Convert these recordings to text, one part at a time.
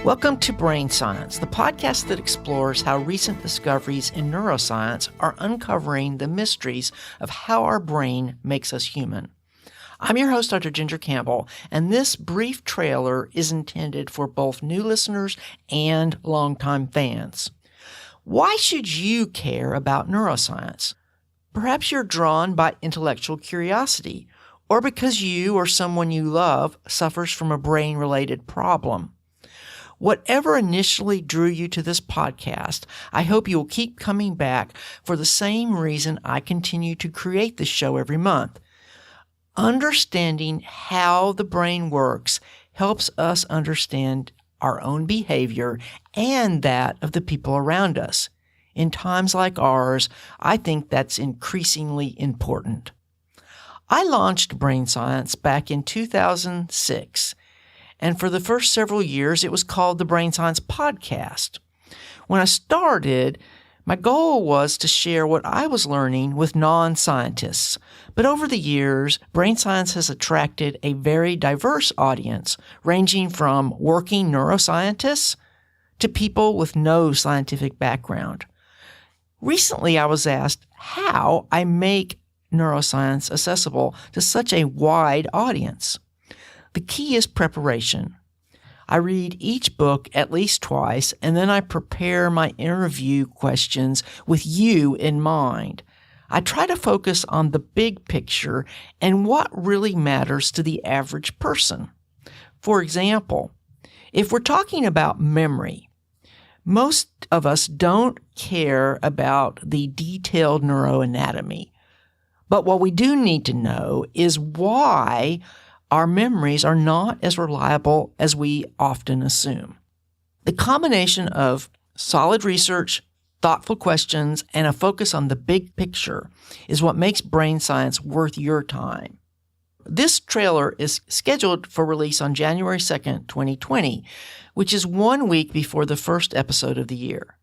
Welcome to Brain Science, the podcast that explores how recent discoveries in neuroscience are uncovering the mysteries of how our brain makes us human. I'm your host, Dr. Ginger Campbell, and this brief trailer is intended for both new listeners and longtime fans. Why should you care about neuroscience? Perhaps you're drawn by intellectual curiosity, or because you or someone you love suffers from a brain-related problem. Whatever initially drew you to this podcast, I hope you will keep coming back for the same reason I continue to create this show every month. Understanding how the brain works helps us understand our own behavior and that of the people around us. In times like ours, I think that's increasingly important. I launched Brain Science back in 2006, and for the first several years, it was called the Brain Science Podcast. When I started, my goal was to share what I was learning with non-scientists. But over the years, Brain Science has attracted a very diverse audience, ranging from working neuroscientists to people with no scientific background. Recently, I was asked how I make neuroscience accessible to such a wide audience. The key is preparation. I read each book at least twice, and then I prepare my interview questions with you in mind. I try to focus on the big picture and what really matters to the average person. For example, if we're talking about memory, most of us don't care about the detailed neuroanatomy. But what we do need to know is why our memories are not as reliable as we often assume. The combination of solid research, thoughtful questions, and a focus on the big picture is what makes Brain Science worth your time. This trailer is scheduled for release on January 2nd, 2020, which is 1 week before the first episode of the year.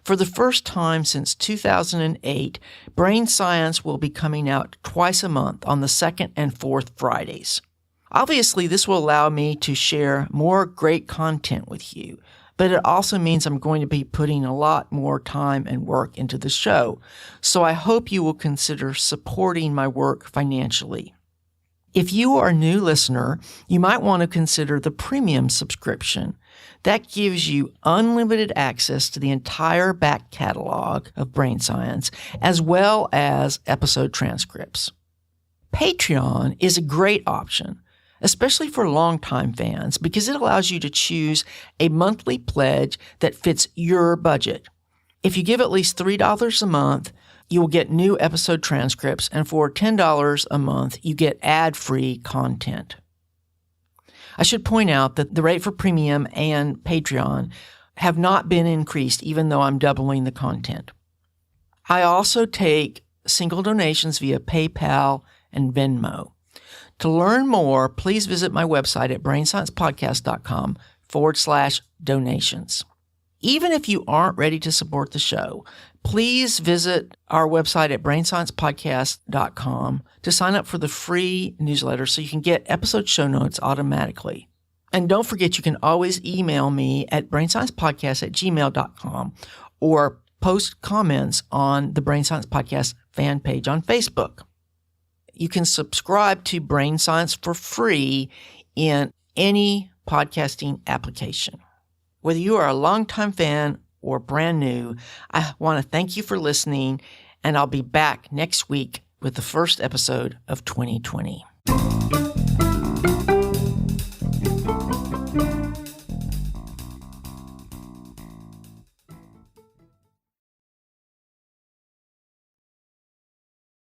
For the first time since 2008, Brain Science will be coming out twice a month on the second and fourth Fridays. Obviously, this will allow me to share more great content with you, but it also means I'm going to be putting a lot more time and work into the show, so I hope you will consider supporting my work financially. If you are a new listener, you might want to consider the premium subscription. That gives you unlimited access to the entire back catalog of Brain Science, as well as episode transcripts. Patreon is a great option, especially for longtime fans, because it allows you to choose a monthly pledge that fits your budget. If you give at least $3 a month, you will get new episode transcripts, and for $10 a month, you get ad-free content. I should point out that the rate for Premium and Patreon have not been increased, even though I'm doubling the content. I also take single donations via PayPal and Venmo. To learn more, please visit my website at brainsciencepodcast.com/donations. Even if you aren't ready to support the show, please visit our website at brainsciencepodcast.com to sign up for the free newsletter so you can get episode show notes automatically. And don't forget, you can always email me at brainsciencepodcast@gmail.com or post comments on the Brain Science Podcast fan page on Facebook. You can subscribe to Brain Science for free in any podcasting application. Whether you are a longtime fan or brand new, I want to thank you for listening, and I'll be back next week with the first episode of 2020.